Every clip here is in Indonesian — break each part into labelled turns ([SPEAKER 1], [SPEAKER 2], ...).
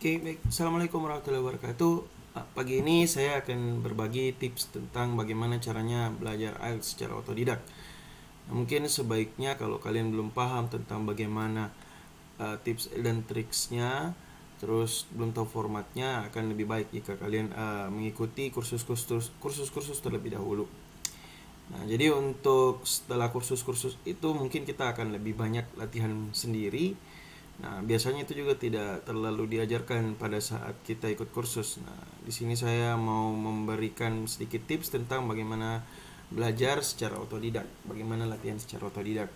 [SPEAKER 1] Oke, baik. Assalamualaikum warahmatullahi wabarakatuh. Pagi ini saya akan berbagi tips tentang bagaimana caranya belajar IELTS secara otodidak. Mungkin sebaiknya kalau kalian belum paham tentang bagaimana tips dan triksnya, terus belum tahu formatnya, akan lebih baik jika kalian mengikuti kursus-kursus terlebih dahulu. Nah, jadi untuk setelah kursus-kursus itu mungkin kita akan lebih banyak latihan sendiri. Nah, biasanya itu juga tidak terlalu diajarkan pada saat kita ikut kursus. Nah, di sini saya mau memberikan sedikit tips tentang bagaimana belajar secara otodidak, bagaimana latihan secara otodidak.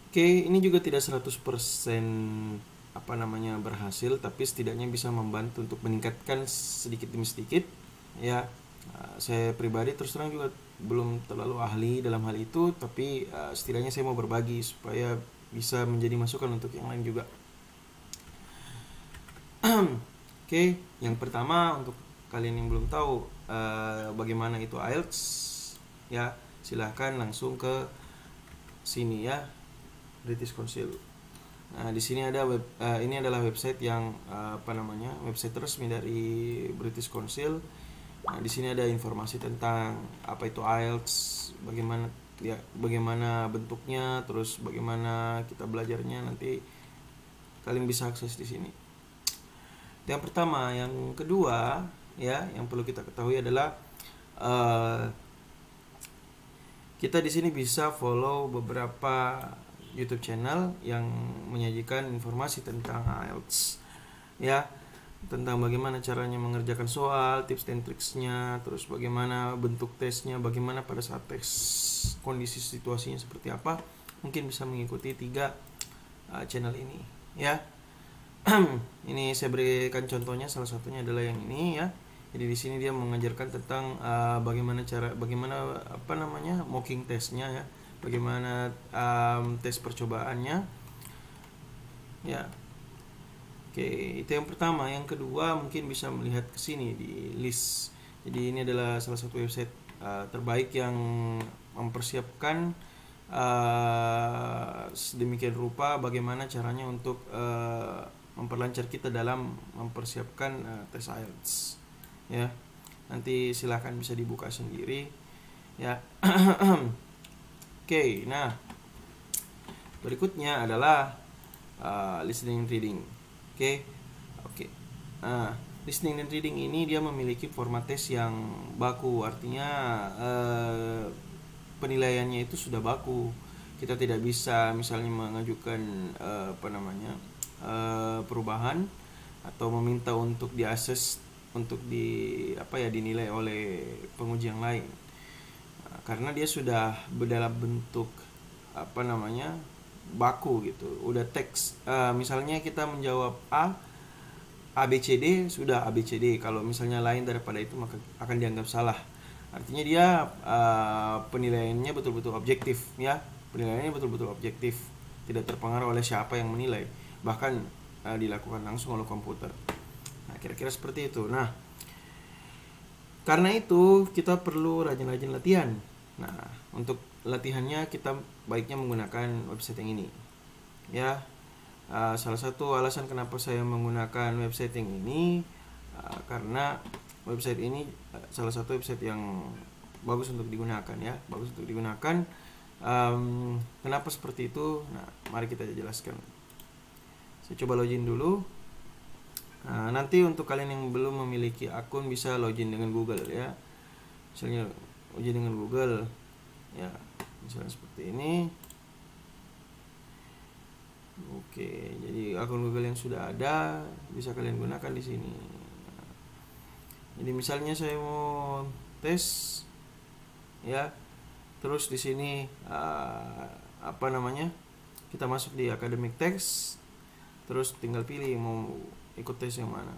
[SPEAKER 1] Oke, ini juga tidak 100% berhasil, tapi setidaknya bisa membantu untuk meningkatkan sedikit demi sedikit ya. Saya pribadi terus terang juga belum terlalu ahli dalam hal itu, tapi setidaknya saya mau berbagi supaya bisa menjadi masukan untuk yang lain juga. Oke, yang pertama untuk kalian yang belum tahu bagaimana itu IELTS ya, silahkan langsung ke sini ya, British Council. Nah, di sini ada ini adalah website yang website resmi dari British Council. Nah, di sini ada informasi tentang apa itu IELTS, bagaimana bentuknya, terus bagaimana kita belajarnya, nanti kalian bisa akses di sini. Yang pertama, yang kedua ya, yang perlu kita ketahui adalah kita di sini bisa follow beberapa YouTube channel yang menyajikan informasi tentang IELTS ya, tentang bagaimana caranya mengerjakan soal, tips dan triksnya, terus bagaimana bentuk tesnya, bagaimana pada saat tes kondisi situasinya seperti apa. Mungkin bisa mengikuti 3 channel ini ya. Ini saya berikan contohnya, salah satunya adalah yang ini ya. Jadi di sini dia mengajarkan tentang bagaimana mocking testnya ya, bagaimana tes percobaannya ya. Oke, itu yang pertama. Yang kedua, mungkin bisa melihat ke sini di list. Jadi ini adalah salah satu website terbaik yang mempersiapkan sedemikian rupa bagaimana caranya untuk memperlancar kita dalam mempersiapkan tes IELTS ya. Nanti silahkan bisa dibuka sendiri ya. Oke, nah berikutnya adalah listening and reading. Oke. Listening dan reading ini dia memiliki format tes yang baku, artinya penilaiannya itu sudah baku. Kita tidak bisa misalnya mengajukan perubahan atau meminta untuk diakses untuk dinilai oleh penguji yang lain. Karena dia sudah dalam bentuk baku gitu, udah teks. Misalnya kita menjawab A B C D, sudah A B C D. Kalau misalnya lain daripada itu maka akan dianggap salah. Artinya dia penilaiannya betul-betul objektif ya. Penilaiannya betul-betul objektif, tidak terpengaruh oleh siapa yang menilai. Bahkan dilakukan langsung oleh komputer. Nah, kira-kira seperti itu. Nah, karena itu kita perlu rajin-rajin latihan. Nah, untuk latihannya kita baiknya menggunakan website yang ini ya. Salah satu alasan kenapa saya menggunakan website yang ini karena website ini salah satu website yang bagus untuk digunakan ya, bagus untuk digunakan. Kenapa seperti itu? Nah, mari kita jelaskan. Saya coba login dulu. Nanti untuk kalian yang belum memiliki akun bisa login dengan Google ya. Misalnya login dengan Google ya, misalnya seperti ini. Oke, jadi akun Google yang sudah ada bisa kalian gunakan di sini. Jadi misalnya saya mau tes ya, terus di sini kita masuk di academic text, terus tinggal pilih mau ikut tes yang mana.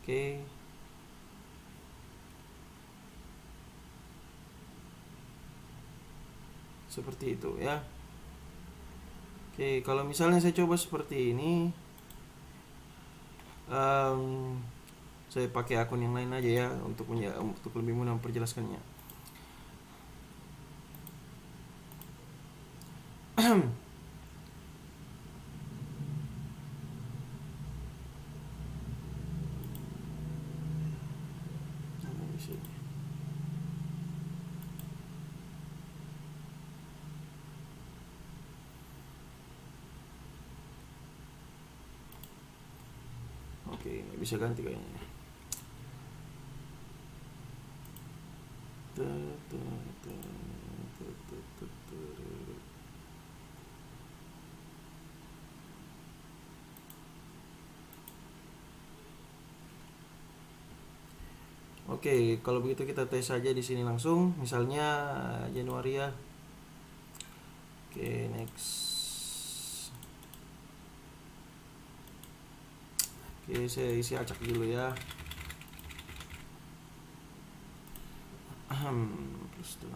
[SPEAKER 1] Oke. Seperti itu ya. Oke, kalau misalnya saya coba seperti ini, saya pakai akun yang lain aja ya untuk lebih mudah memperjelaskannya. Oke, nggak bisa ganti kayaknya. Oke, kalau begitu kita tes saja di sini langsung, misalnya Januari ya. Oke, next. Oke, saya isi acak dulu ya. Plus 8.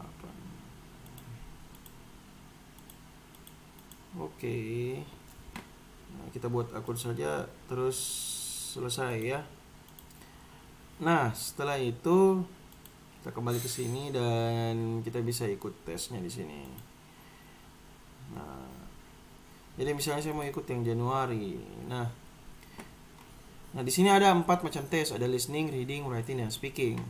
[SPEAKER 1] Oke. Nah, kita buat akun saja, terus selesai ya. Nah, setelah itu kita kembali ke sini dan kita bisa ikut tesnya di sini. Nah, jadi misalnya saya mau ikut yang Januari. Nah, di sini ada 4 macam tes, ada listening, reading, writing, dan speaking.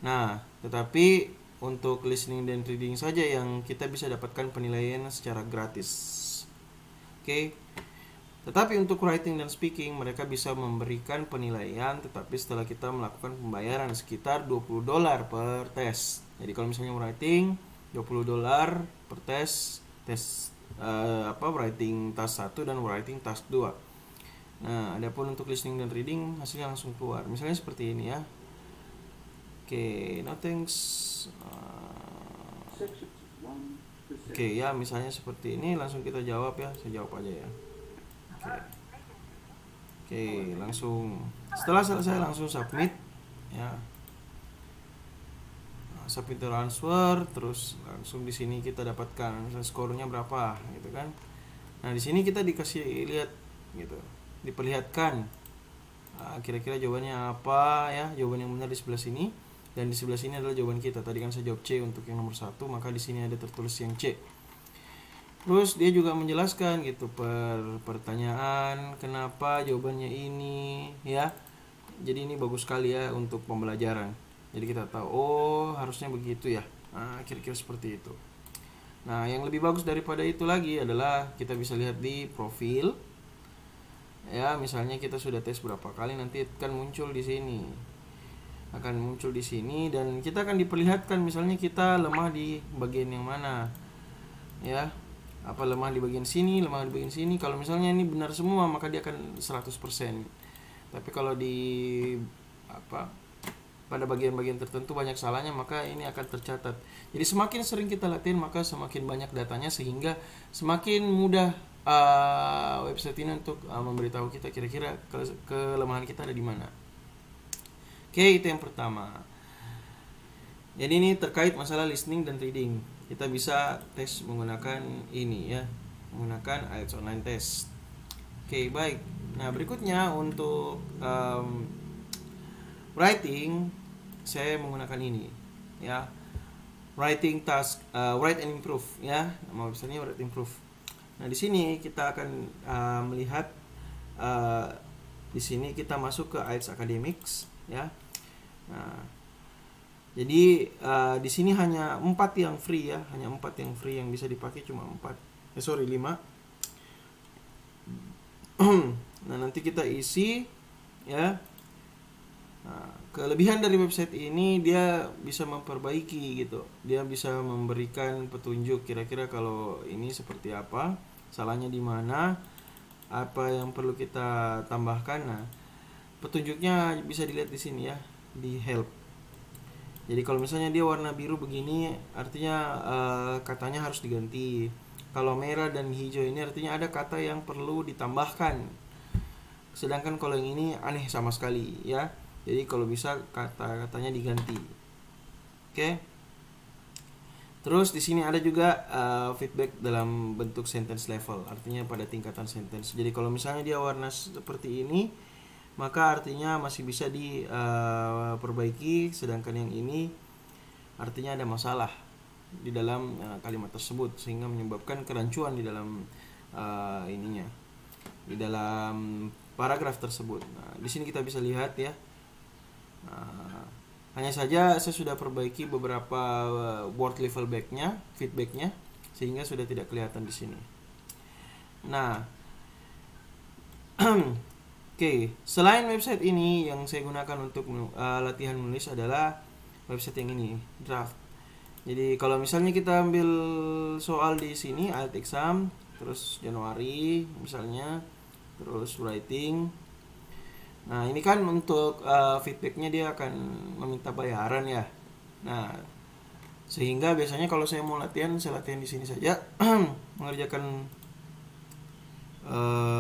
[SPEAKER 1] Nah, tetapi untuk listening dan reading saja yang kita bisa dapatkan penilaian secara gratis. Oke. Tetapi untuk writing dan speaking mereka bisa memberikan penilaian, tetapi setelah kita melakukan pembayaran sekitar $20 per tes. Jadi kalau misalnya writing $20 per tes writing task 1 dan writing task 2. Nah, adapun untuk listening dan reading hasilnya langsung keluar. Misalnya seperti ini ya. Oke, no thanks. Oke, ya misalnya seperti ini langsung kita jawab ya. Saya jawab aja ya. Oke, langsung setelah selesai langsung submit ya. Nah, submit transfer, terus langsung di sini kita dapatkan misalnya skornya berapa gitu kan. Nah, di sini kita dikasih lihat gitu, diperlihatkan kira-kira jawabannya apa ya. Jawaban yang benar di sebelah sini dan di sebelah sini adalah jawaban kita. Tadi kan saya jawab C untuk yang nomor 1, maka di sini ada tertulis yang C. Terus dia juga menjelaskan gitu pertanyaan kenapa jawabannya ini ya. Jadi ini bagus sekali ya untuk pembelajaran. Jadi kita tahu harusnya begitu ya. Nah, kira-kira seperti itu. Nah, yang lebih bagus daripada itu lagi adalah kita bisa lihat di profil. Ya, misalnya kita sudah tes berapa kali, nanti akan muncul di sini. Akan muncul di sini dan kita akan diperlihatkan misalnya kita lemah di bagian yang mana. Ya. Apa lemah di bagian sini, lemah di bagian sini. Kalau misalnya ini benar semua maka dia akan 100%. Tapi kalau pada bagian-bagian tertentu banyak salahnya, maka ini akan tercatat. Jadi semakin sering kita latihan maka semakin banyak datanya, sehingga semakin mudah website ini untuk memberitahu kita kira-kira kelemahan kita ada di mana. Oke, itu yang pertama. Jadi ini terkait masalah listening dan reading. Kita bisa tes menggunakan ini ya, menggunakan IELTS Online Test. Oke, baik. Nah, berikutnya untuk writing saya menggunakan ini ya. Writing task, write and improve ya. Nama websitenya write and improve. Nah, di sini kita akan melihat di sini kita masuk ke IELTS Academics ya. Nah, jadi di sini hanya 4 yang free ya, hanya 4 yang free yang bisa dipakai, cuma 5. Nah, nanti kita isi ya. Nah, kelebihan dari website ini dia bisa memperbaiki gitu. Dia bisa memberikan petunjuk kira-kira kalau ini seperti apa, salahnya di mana, apa yang perlu kita tambahkan. Nah, petunjuknya bisa dilihat di sini ya, di help. Jadi kalau misalnya dia warna biru begini artinya katanya harus diganti. Kalau merah dan hijau ini artinya ada kata yang perlu ditambahkan. Sedangkan kalau yang ini aneh sama sekali ya. Jadi kalau bisa kata-katanya diganti. Oke. Terus di sini ada juga feedback dalam bentuk sentence level, artinya pada tingkatan sentence. Jadi kalau misalnya dia warna seperti ini, maka artinya masih bisa diperbaiki, sedangkan yang ini artinya ada masalah di dalam kalimat tersebut sehingga menyebabkan kerancuan di dalam ininya, di dalam paragraf tersebut. Nah, di sini kita bisa lihat ya. Hanya saja saya sudah perbaiki beberapa word level feedbacknya sehingga sudah tidak kelihatan di sini. Nah, Oke, selain website ini yang saya gunakan untuk latihan menulis adalah website yang ini, Draft. Jadi kalau misalnya kita ambil soal di sini IELTS exam, terus Januari misalnya, terus writing. Nah ini kan untuk feedbacknya dia akan meminta bayaran ya. Nah sehingga biasanya kalau saya mau latihan, saya latihan di sini saja, mengerjakan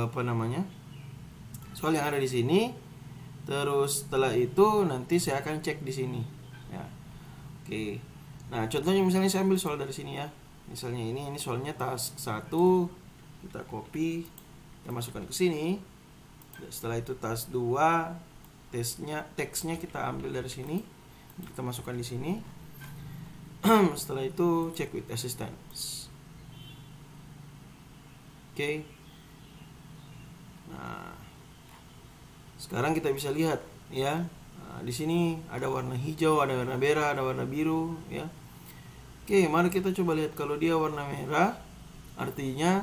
[SPEAKER 1] apa namanya, soal yang ada di sini. Terus setelah itu nanti saya akan cek di sini ya. Oke. Nah, contohnya misalnya saya ambil soal dari sini ya. Misalnya ini soalnya task 1, kita copy, kita masukkan ke sini. Setelah itu task 2, teksnya kita ambil dari sini, kita masukkan di sini. Setelah itu check with assistance. Oke. Nah, sekarang kita bisa lihat ya. Nah, di sini ada warna hijau, ada warna merah, ada warna biru ya. Oke, mari kita coba lihat. Kalau dia warna merah, artinya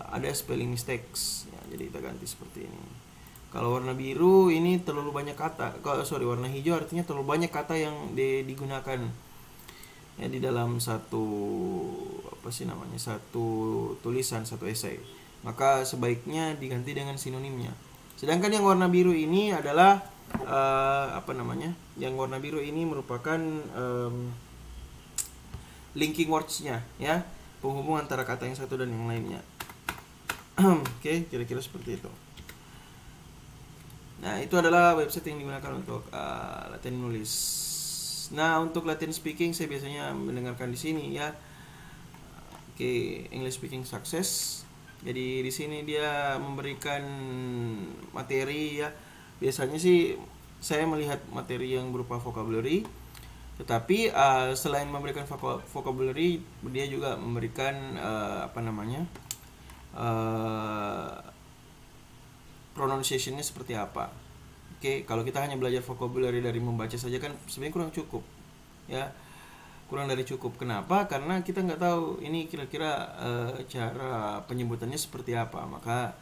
[SPEAKER 1] ada spelling mistakes ya, jadi kita ganti seperti ini. Kalau warna biru ini terlalu banyak kata. Warna hijau artinya terlalu banyak kata yang digunakan ya di dalam satu satu tulisan, satu esai. Maka sebaiknya diganti dengan sinonimnya. Sedangkan yang warna biru ini adalah yang warna biru ini merupakan linking words-nya ya, penghubung antara kata yang satu dan yang lainnya. Oke, kira-kira seperti itu. Nah, itu adalah website yang digunakan untuk latihan menulis. Nah, untuk latihan speaking saya biasanya mendengarkan di sini ya. Oke, English Speaking Success. Jadi di sini dia memberikan materi ya. Biasanya sih saya melihat materi yang berupa vocabulary. Tetapi selain memberikan vocabulary, dia juga memberikan pronunciation-nya seperti apa. Oke, kalau kita hanya belajar vocabulary dari membaca saja kan sebenarnya kurang cukup. Ya, kurang dari cukup. Kenapa? Karena kita nggak tahu ini kira-kira cara penyebutannya seperti apa. Maka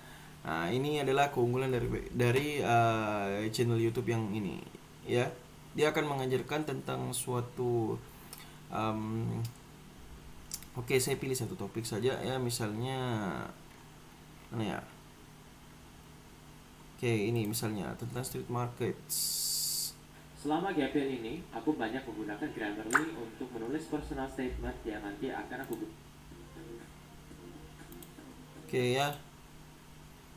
[SPEAKER 1] ini adalah keunggulan dari channel YouTube yang ini ya. Dia akan mengajarkan tentang suatu oke, saya pilih satu topik saja ya, misalnya mana ya. Oke, ini misalnya tentang street markets.
[SPEAKER 2] Selama gap year ini, aku banyak menggunakan Grammarly untuk menulis personal statement yang nanti akan aku
[SPEAKER 1] Oke ya.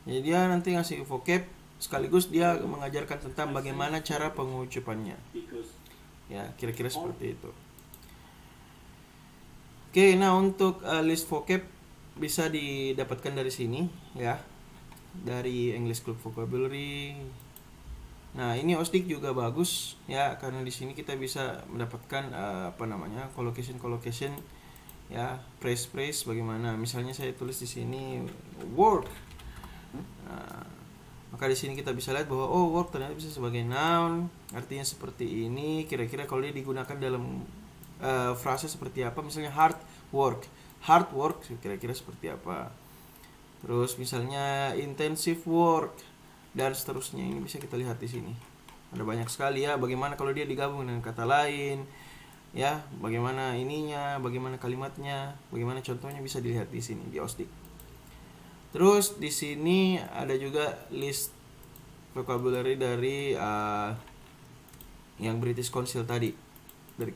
[SPEAKER 1] Jadi dia nanti ngasih vocab, sekaligus dia mengajarkan tentang bagaimana cara pengucapannya. Ya, kira-kira seperti itu. Oke, nah untuk list vocab bisa didapatkan dari sini ya. Dari English Club Vocabulary. Nah, ini OSDIC juga bagus ya, karena di sini kita bisa mendapatkan collocation ya, phrase bagaimana. Misalnya saya tulis di sini work. Nah, maka di sini kita bisa lihat bahwa work ternyata bisa sebagai noun, artinya seperti ini. Kira-kira kalau dia digunakan dalam frase seperti apa? Misalnya hard work, kira-kira seperti apa? Terus misalnya intensive work dan seterusnya. Ini bisa kita lihat di sini. Ada banyak sekali ya. Bagaimana kalau dia digabung dengan kata lain, ya? Bagaimana ininya, bagaimana kalimatnya, bagaimana contohnya bisa dilihat di sini di OSDIC. Terus di sini ada juga list vocabulary dari yang British Council tadi, dari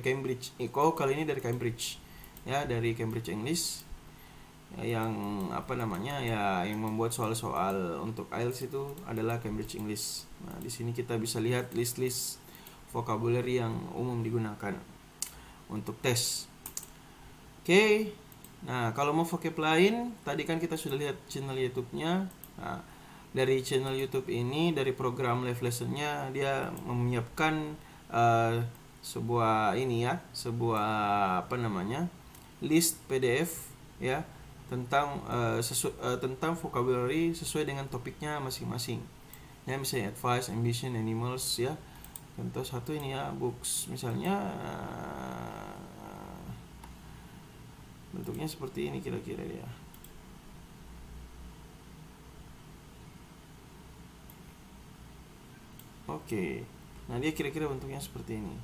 [SPEAKER 1] Cambridge. Kali ini dari Cambridge, ya, dari Cambridge English. Yang yang membuat soal-soal untuk IELTS itu adalah Cambridge English. Nah, di sini kita bisa lihat list-list vocabulary yang umum digunakan untuk tes. Oke. Nah, kalau mau vocab lain, tadi kan kita sudah lihat channel YouTube-nya. Nah, dari channel YouTube ini, dari program live lesson-nya, dia menyiapkan sebuah list PDF ya, tentang vocabulary sesuai dengan topiknya masing-masing. Ya, misalnya advice, ambition, animals ya. Contoh satu ini ya, books misalnya, bentuknya seperti ini kira-kira ya. Oke. Nah, dia kira-kira bentuknya seperti ini.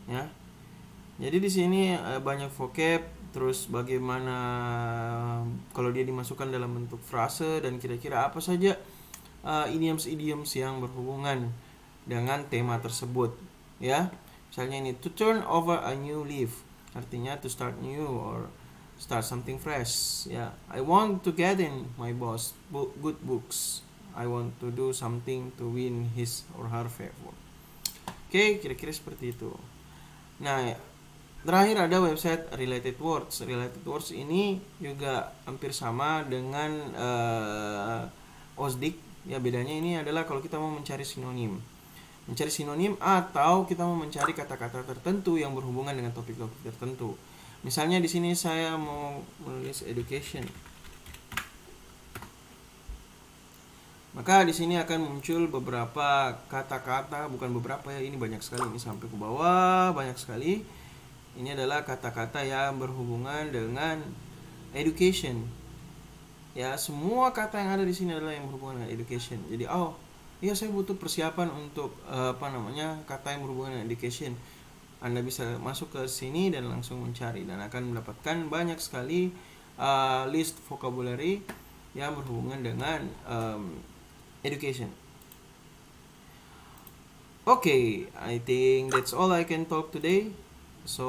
[SPEAKER 1] Ya. Jadi di sini banyak vocab, terus bagaimana kalau dia dimasukkan dalam bentuk frase dan kira-kira apa saja idioms-idioms yang berhubungan dengan tema tersebut, ya. Misalnya ini to turn over a new leaf, artinya to start new or start something fresh, ya. I want to get in my boss good books. I want to do something to win his or her favor. Oke, kira-kira seperti itu. Nah, terakhir ada website Related Words. Related Words ini juga hampir sama dengan OSDIK. Ya, bedanya ini adalah kalau kita mau mencari sinonim. Mencari sinonim atau kita mau mencari kata-kata tertentu yang berhubungan dengan topik-topik tertentu. Misalnya di sini saya mau menulis education. Maka di sini akan muncul beberapa kata-kata, bukan beberapa ya, ini banyak sekali, ini sampai ke bawah banyak sekali. Ini adalah kata-kata yang berhubungan dengan education. Ya, semua kata yang ada di sini adalah yang berhubungan dengan education. Jadi, iya saya butuh persiapan untuk kata yang berhubungan dengan education. Anda bisa masuk ke sini dan langsung mencari dan akan mendapatkan banyak sekali list vocabulary yang berhubungan dengan education. Okay, I think that's all I can talk today. So,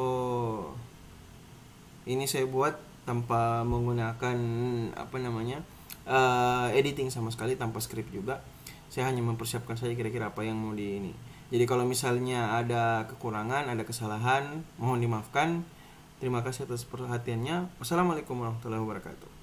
[SPEAKER 1] ini saya buat tanpa menggunakan editing sama sekali, tanpa script juga. Saya hanya mempersiapkan saja kira-kira apa yang mau di ini. Jadi kalau misalnya ada kekurangan, ada kesalahan, mohon dimaafkan. Terima kasih atas perhatiannya. Wassalamualaikum warahmatullahi wabarakatuh.